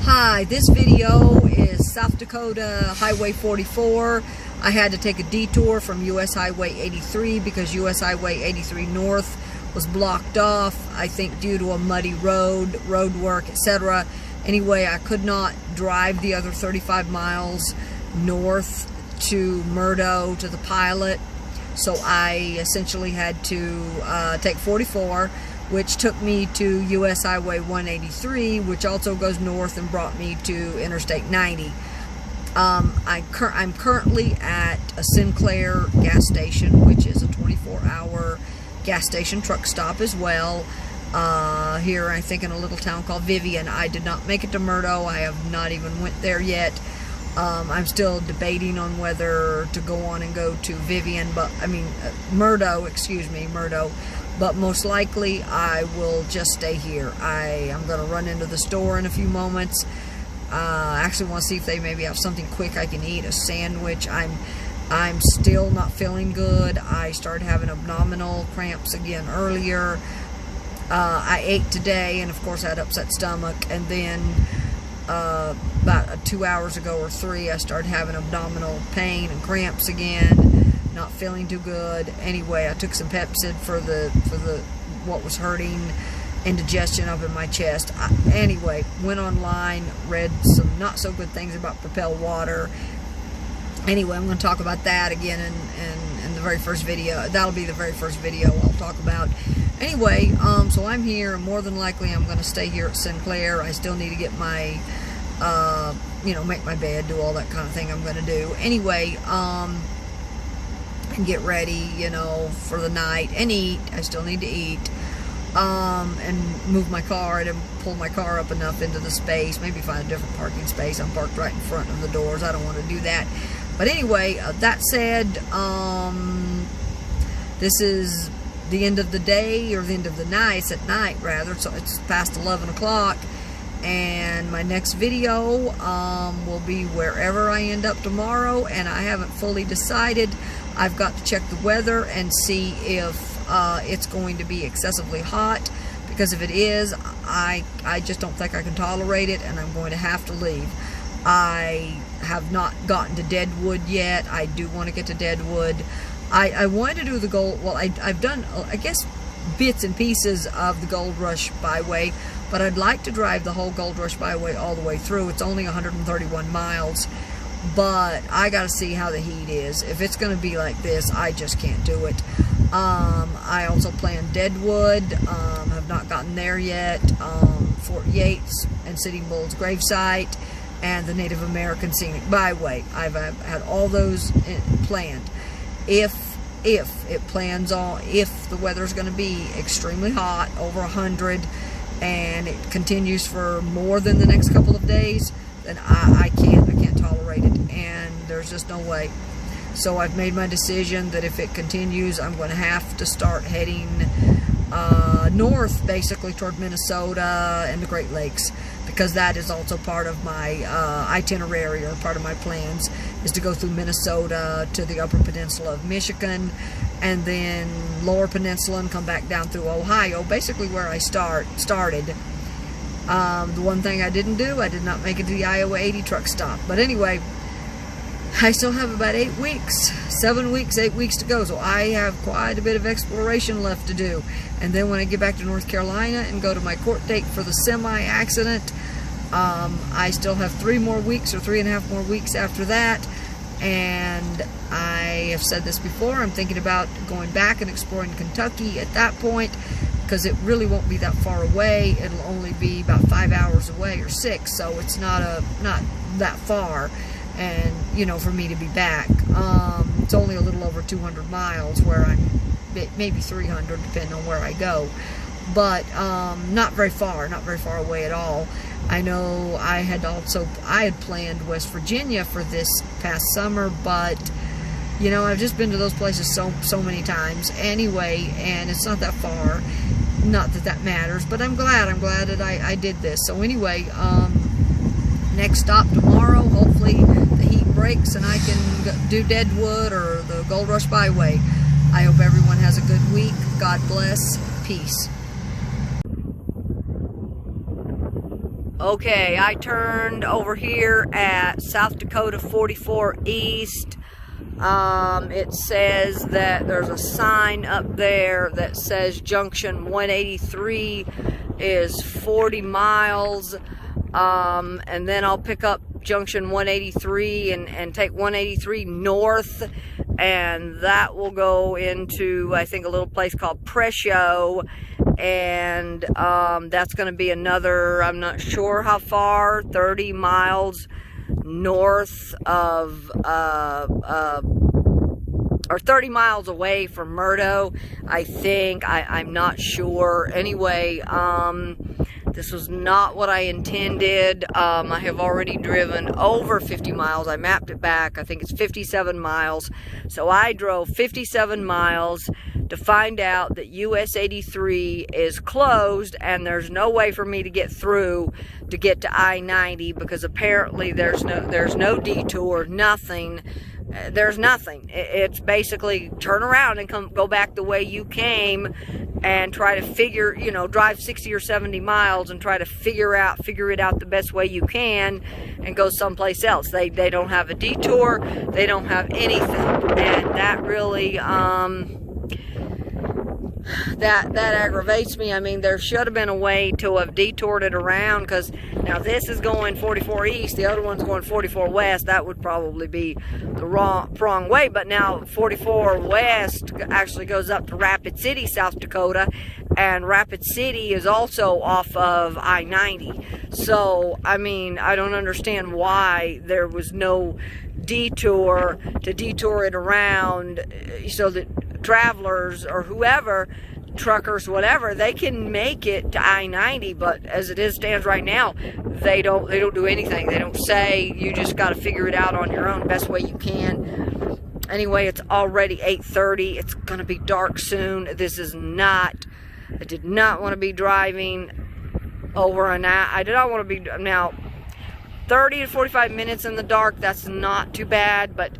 Hi, this video is South Dakota Highway 44. I had to take a detour from US Highway 83 because US Highway 83 North was blocked off, I think due to a muddy road work, etc. Anyway, I could not drive the other 35 miles north to Murdo to the pilot, so I essentially had to take 44, which took me to US Highway 183, which also goes north and brought me to Interstate 90. I'm currently at a Sinclair gas station, which is a 24-hour gas station truck stop as well. Here, I think, in a little town called Vivian. I did not make it to Murdo. I have not even went there yet. I'm still debating on whether to go on and go to Vivian, but Murdo, Murdo. But most likely I will just stay here. I am going to run into the store in a few moments. I actually want to see if they maybe have something quick I can eat, a sandwich. I'm still not feeling good. I started having abdominal cramps again earlier. I ate today, and of course I had upset stomach, and then about 2 hours ago or 3 I started having abdominal pain and cramps again. Not feeling too good. Anyway, I took some Pepsid for the what was hurting indigestion up in my chest. Anyway, went online, read some not so good things about Propel water. Anyway, I'm going to talk about that again in the very first video. That'll be the very first video I'll talk about. Anyway, so I'm here. More than likely I'm going to stay here at Sinclair. I still need to get my make my bed, do all that kind of thing I'm going to do. Anyway, and get ready, for the night and eat. I still need to eat, and move my car and pull my car up enough into the space, maybe find a different parking space. I'm parked right in front of the doors. I don't want to do that. But anyway, that said, this is the end of the day, or the end of the night. It's at night, rather, so it's past 11 o'clock. And my next video will be wherever I end up tomorrow, and I haven't fully decided. I've got to check the weather and see if it's going to be excessively hot, because if it is, I just don't think I can tolerate it, and I'm going to have to leave. I have not gotten to Deadwood yet. I do want to get to Deadwood. I wanted to do the Gold, well, I've done, I guess, bits and pieces of the Gold Rush Byway, but I'd like to drive the whole Gold Rush Byway all the way through. It's only 131 miles, but I got to see how the heat is. If it's going to be like this, I just can't do it. I also plan Deadwood. Have not gotten there yet. Fort Yates and Sitting Bull's gravesite, and the Native American Scenic Byway. I've had all those planned. If the weather's going to be extremely hot, over 100, and it continues for more than the next couple of days, then I can't tolerate it, and there's just no way. So I've made my decision that if it continues, I'm going to have to start heading north, basically toward Minnesota and the Great Lakes, because that is also part of my itinerary, or part of my plans, is to go through Minnesota to the Upper Peninsula of Michigan, and then Lower Peninsula, and come back down through Ohio, basically where I started. The one thing I didn't do, I did not make it to the Iowa 80 truck stop. But anyway, I still have about 8 weeks, 7 weeks, 8 weeks to go, so I have quite a bit of exploration left to do. And then when I get back to North Carolina and go to my court date for the semi-accident, I still have 3 more weeks, or 3.5 more weeks after that. And I have said this before, I'm thinking about going back and exploring Kentucky at that point, because it really won't be that far away. It'll only be about 5 hours away, or 6, so it's not that far, and for me to be back. It's only a little over 200 miles, where I'm maybe 300 depending on where I go, but not very far away at all. I know I had planned West Virginia for this past summer, but I've just been to those places so many times anyway, and it's not that far. Not that that matters, but I'm glad that I did this. So anyway, next stop tomorrow. Hopefully the heat breaks and I can do Deadwood or the Gold Rush Byway. I hope everyone has a good week. God bless. Peace. Okay, I turned over here at South Dakota 44 East. It says that there's a sign up there that says junction 183 is 40 miles. And then I'll pick up junction 183 and take 183 north, and that will go into, I think, a little place called Prescio, and that's going to be another, I'm not sure how far, 30 miles north of or 30 miles away from Murdo, I think. I'm not sure. Anyway, this was not what I intended. I have already driven over 50 miles. I mapped it back. I think it's 57 miles. So I drove 57 miles to find out that US 83 is closed and there's no way for me to get through to get to I-90, because apparently there's no detour, nothing. There's nothing. It's basically turn around and go back the way you came and try to figure, drive 60 or 70 miles and try to figure it out the best way you can and go someplace else. They don't have a detour. They don't have anything. And that really, that aggravates me. I mean, there should have been a way to have detoured it around, because now this is going 44 east, the other one's going 44 west. That would probably be the wrong way. But now 44 west actually goes up to Rapid City, South Dakota, and Rapid City is also off of I-90. So, I mean, I don't understand why there was no detour to detour it around so that travelers or whoever, truckers, whatever, they can make it to I-90. But as it stands right now, they don't do anything. They don't say, you just got to figure it out on your own best way you can. Anyway, it's already 8:30. It's going to be dark soon. I did not want to be driving over an hour. I did not want to be, now 30 to 45 minutes in the dark, that's not too bad, but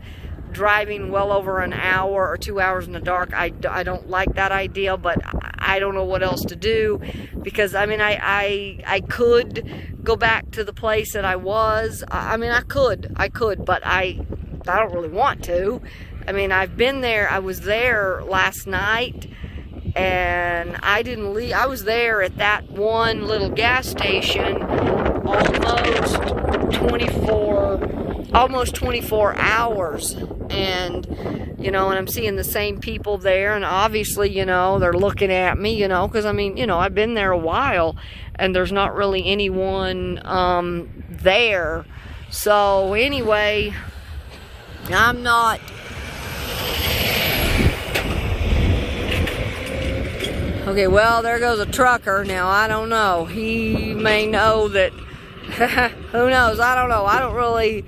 driving well over an hour or 2 hours in the dark, I don't like that idea. But I don't know what else to do, because I mean, I could go back to the place that I was. I mean, I could, but I don't really want to. I mean, I've been there. I was there last night, and I didn't leave. I was there at that one little gas station almost 24 hours. And, and I'm seeing the same people there, and obviously, they're looking at me, because I mean, I've been there a while, and there's not really anyone there. So anyway, I'm not. Okay, well, there goes a trucker. Now, I don't know. He may know that. Who knows? I don't know. I don't really.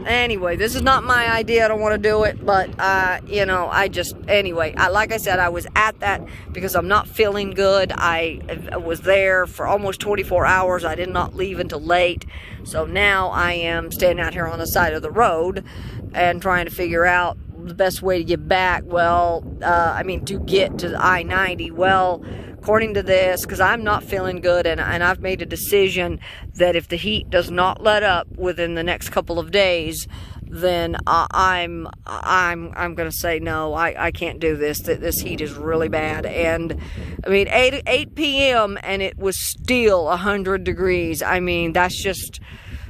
Anyway, this is not my idea. I don't want to do it, but anyway, like I said, I was at that because I'm not feeling good. I was there for almost 24 hours. I did not leave until late. So now I am standing out here on the side of the road and trying to figure out the best way to get back. Well, to get to I-90. Well, according to this, because I'm not feeling good, and I've made a decision that if the heat does not let up within the next couple of days, then I'm gonna say no. I can't do this. This heat is really bad. And I mean, 8 p.m. and it was still 100 degrees. I mean, that's just.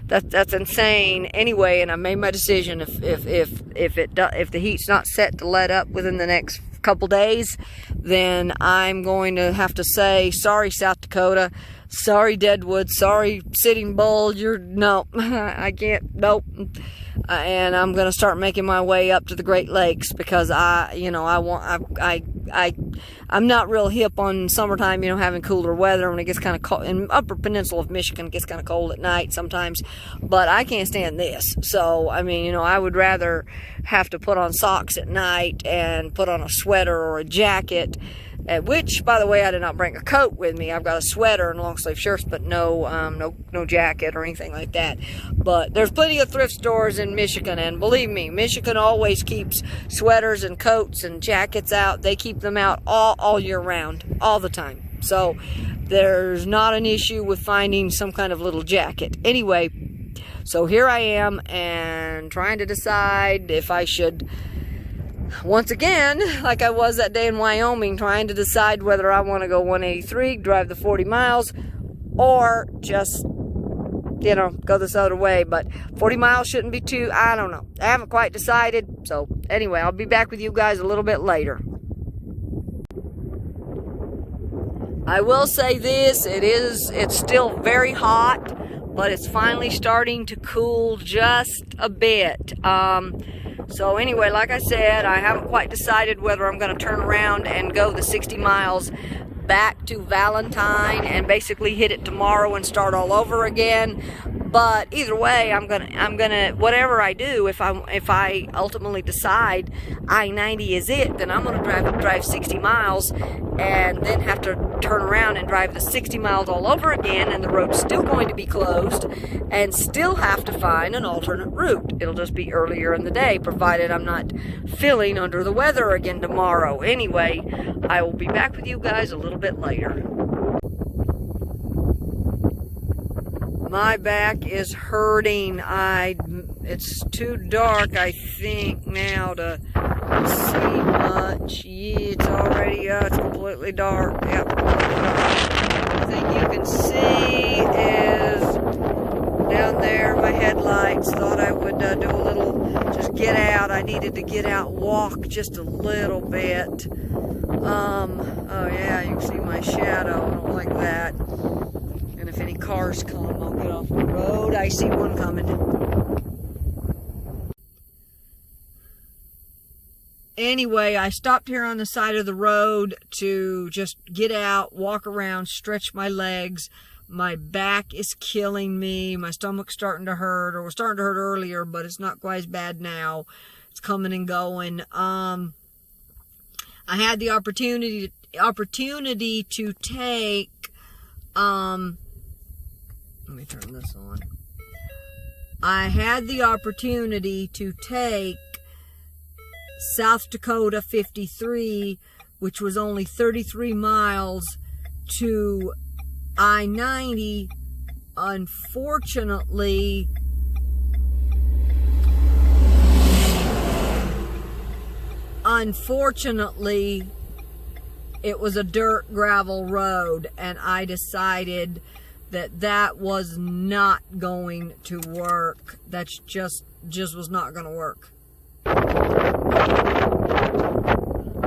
That's insane. Anyway, and I made my decision. If the heat's not set to let up within the next couple days, then I'm going to have to say sorry, South Dakota, sorry, Deadwood, sorry, Sitting Bull. No, I can't. Nope. And I'm gonna start making my way up to the Great Lakes, because I'm not real hip on summertime, having cooler weather when it gets kind of cold. In Upper Peninsula of Michigan, it gets kind of cold at night sometimes, but I can't stand this. So, I mean, I would rather have to put on socks at night and put on a sweater or a jacket, which, by the way, I did not bring a coat with me. I've got a sweater and long sleeve shirts, but no jacket or anything like that. But there's plenty of thrift stores in Michigan, and believe me, Michigan always keeps sweaters and coats and jackets out. They keep them out all year round, all the time. So there's not an issue with finding some kind of little jacket. Anyway, so here I am and trying to decide if I should, once again, like I was that day in Wyoming, trying to decide whether I want to go 183, drive the 40 miles, or just, you know, go this other way. But 40 miles shouldn't be too, I don't know. I haven't quite decided. So anyway, I'll be back with you guys a little bit later. I will say this, it's still very hot, but it's finally starting to cool just a bit. So anyway, like I said, I haven't quite decided whether I'm going to turn around and go the 60 miles back to Valentine and basically hit it tomorrow and start all over again. But either way, I'm gonna whatever I do, if I ultimately decide I-90 is it, then I'm gonna drive 60 miles and then have to turn around and drive the 60 miles all over again, and the road's still going to be closed, and still have to find an alternate route. It'll just be earlier in the day, provided I'm not feeling under the weather again tomorrow. Anyway, I will be back with you guys a little bit later. My back is hurting. It's too dark, I think, now to see much. Yeah, it's already, it's completely dark. Yep, completely dark. The thing you can see is down there, my headlights. Thought I would do a little, just get out. I needed to get out, walk just a little bit. Oh yeah, you can see my shadow. I don't like that. And if any cars come, I'll get off the road. I see one coming. Anyway, I stopped here on the side of the road to just get out, walk around, stretch my legs. My back is killing me. My stomach's starting to hurt, or was starting to hurt earlier, but it's not quite as bad now. It's coming and going. I had the opportunity to take, let me turn this on. I had the opportunity to take South Dakota 53, which was only 33 miles, to I-90. Unfortunately, it was a dirt gravel road, and I decided that that was not going to work. That's just was not going to work.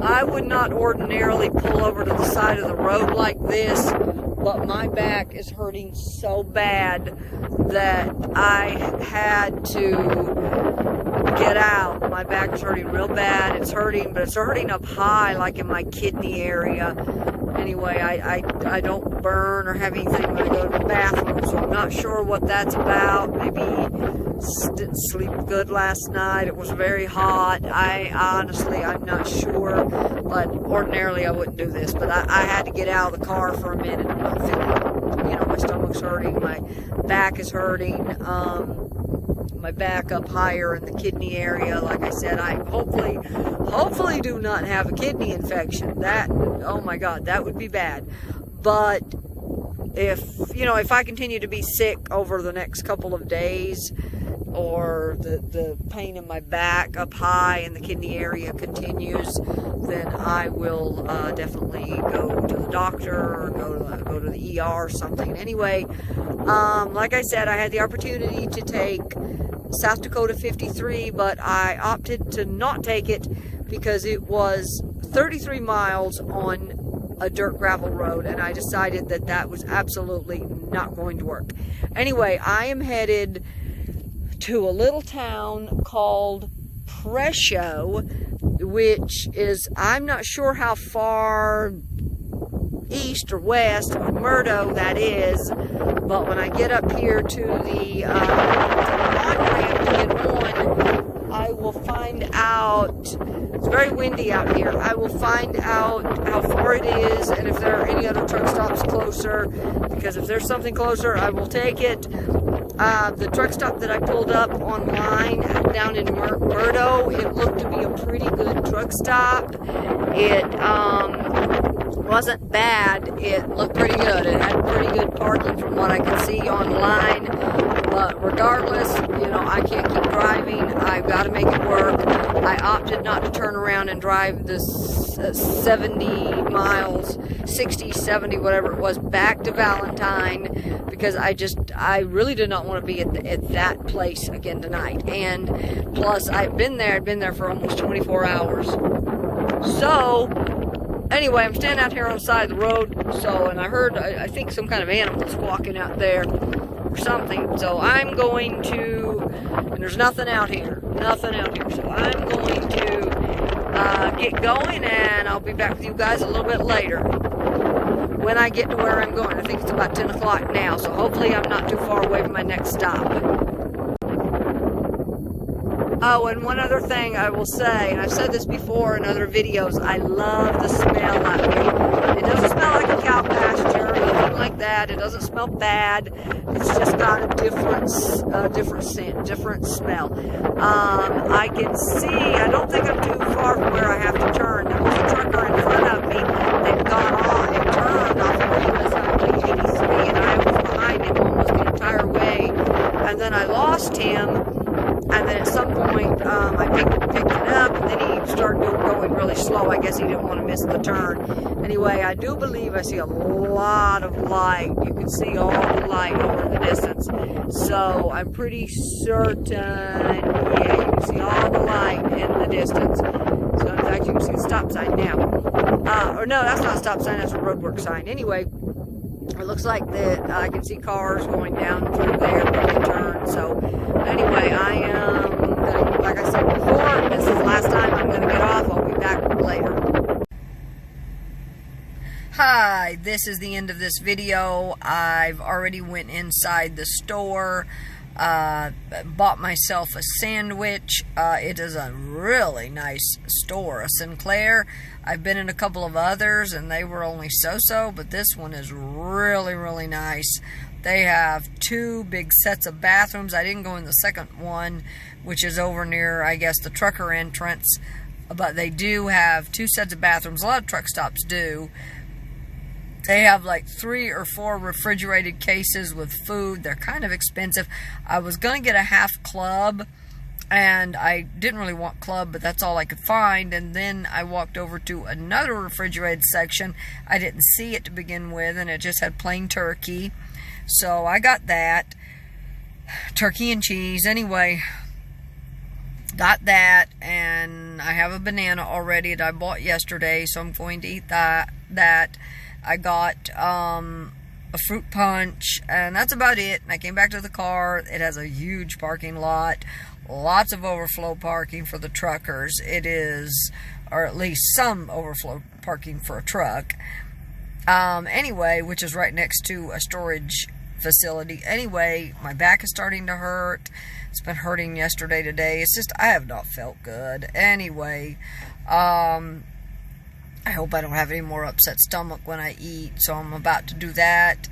I would not ordinarily pull over to the side of the road like this, but my back is hurting so bad that I had to get out. My back is hurting real bad. It's hurting, but it's hurting up high, like in my kidney area. Anyway, I don't burn or have anything when I go to the bathroom, so I'm not sure what that's about. Maybe didn't sleep good last night. It was very hot. I'm not sure, but ordinarily I wouldn't do this. But I had to get out of the car for a minute. I'm feeling, you know, my stomach's hurting, my back is hurting. My back up higher in the kidney area. Like I said, I hopefully do not have a kidney infection. That, oh my God, that would be bad. But if I continue to be sick over the next couple of days, or the pain in my back up high in the kidney area continues, then I will definitely go to the doctor or go to the ER or something. Anyway, like I said, I had the opportunity to take South Dakota 53, but I opted to not take it because it was 33 miles on a dirt gravel road, and I decided that that was absolutely not going to work. Anyway, I am headed to a little town called Presho, which is, I'm not sure how far east or west of Murdo that is, but when I get up here to the on-ramp to get on, I I will find out. It's very windy out here. I will find out how far it is and if there are any other truck stops closer, because if there's something closer, I will take it. The truck stop that I pulled up online down in Murdo, it looked to be a pretty good truck stop. It wasn't bad. It looked pretty good. It had pretty good parking from what I could see online. But regardless, you know, I can't keep driving. I've got to make it work. I opted not to turn around and drive this 70 miles, 60, 70, whatever it was, back to Valentine, because I really did not want to be at that place again tonight. And plus, I'd been there for almost 24 hours. So, anyway, I'm standing out here on the side of the road, and I heard, I think, some kind of animal squawking out there or something, so I'm going to, and there's nothing out here, so I'm going to get going, and I'll be back with you guys a little bit later when I get to where I'm going. I think it's about 10 o'clock now, so hopefully I'm not too far away from my next stop. Oh, and one other thing I will say, and I've said this before in other videos, I love the smell out here. It doesn't smell like a cow pasture, nothing like that. It doesn't smell bad. It's just got a different scent, different smell. I can see, I don't think I'm too far from where I have to turn. There was a trucker in front of me that got on and turned off of US Highway 83, and I was behind him almost the entire way. And then I lost him. And then at some point, I picked it up, and then he started going really slow. I guess he didn't want to miss the turn. Anyway, I do believe I see a lot of light. You can see all the light over in the distance. So I'm pretty certain, yeah, you can see all the light in the distance. So in fact, you can see the stop sign now. Or no, that's not a stop sign, that's a roadwork sign. Anyway, it looks like that I can see cars going down through there when they turn. So anyway, I am, like I said before, this is the last time I'm going to get off. I'll be back later. Hi, this is the end of this video. I've already went inside the store, bought myself a sandwich. It is a really nice store, a Sinclair. I've been in a couple of others and they were only so-so, but this one is really, really nice. They have 2 big sets of bathrooms. I didn't go in the second one, which is over near, I guess, the trucker entrance, but they do have 2 sets of bathrooms. A lot of truck stops do. They have like 3 or 4 refrigerated cases with food. They're kind of expensive. I was going to get a half club, and I didn't really want club, but that's all I could find. And then I walked over to another refrigerated section. I didn't see it to begin with, and it just had plain turkey. So I got that. Turkey and cheese. Anyway, got that, and I have a banana already that I bought yesterday, so I'm going to eat that. I got a fruit punch, and that's about it. And I came back to the car. It has a huge parking lot. Lots of overflow parking for the truckers. It is, or at least some overflow parking for a truck. Anyway, which is right next to a storage facility. Anyway, my back is starting to hurt. It's been hurting yesterday, today. It's just, I have not felt good. Anyway, I hope I don't have any more upset stomach when I eat, so I'm about to do that.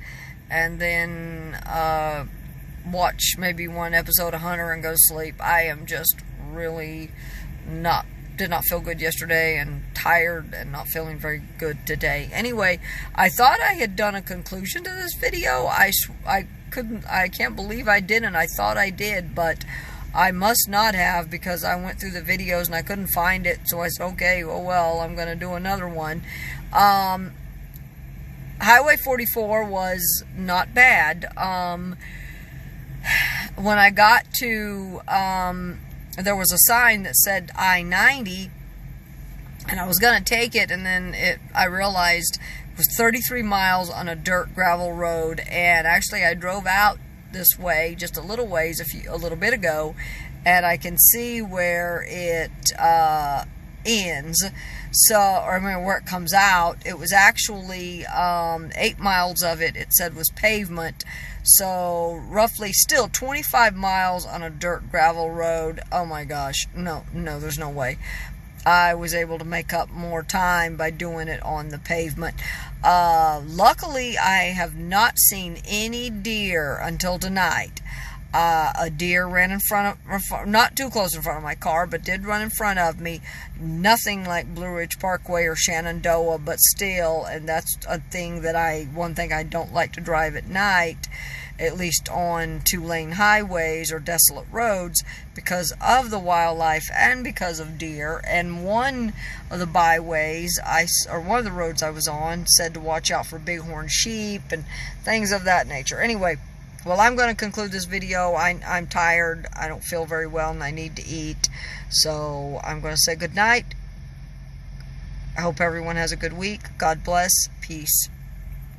And then, watch maybe one episode of Hunter and go to sleep. I am just really did not feel good yesterday, and tired and not feeling very good today. Anyway, I thought I had done a conclusion to this video. I can't believe I didn't. I thought I did, but I must not have, because I went through the videos and I couldn't find it. So I said, okay, well, I'm going to do another one. Highway 44 was not bad. When I got to, there was a sign that said I-90, and I was going to take it, and then I realized it was 33 miles on a dirt gravel road. And actually I drove out this way just a little ways a little bit ago, and I can see where it ends. So, or I mean, where it comes out, it was actually 8 miles of it, it said, was pavement. So roughly still 25 miles on a dirt gravel road. Oh my gosh, no, there's no way. I was able to make up more time by doing it on the pavement. Luckily, I have not seen any deer until tonight. A deer ran in front of, not too close in front of my car, but did run in front of me. Nothing like Blue Ridge Parkway or Shenandoah, but still, and that's a thing that one thing I don't like to drive at night, at least on 2-lane highways or desolate roads, because of the wildlife and because of deer. And one of the byways, one of the roads I was on, said to watch out for bighorn sheep and things of that nature. Anyway, well, I'm going to conclude this video. I'm tired. I don't feel very well, and I need to eat. So I'm going to say good night. I hope everyone has a good week. God bless. Peace.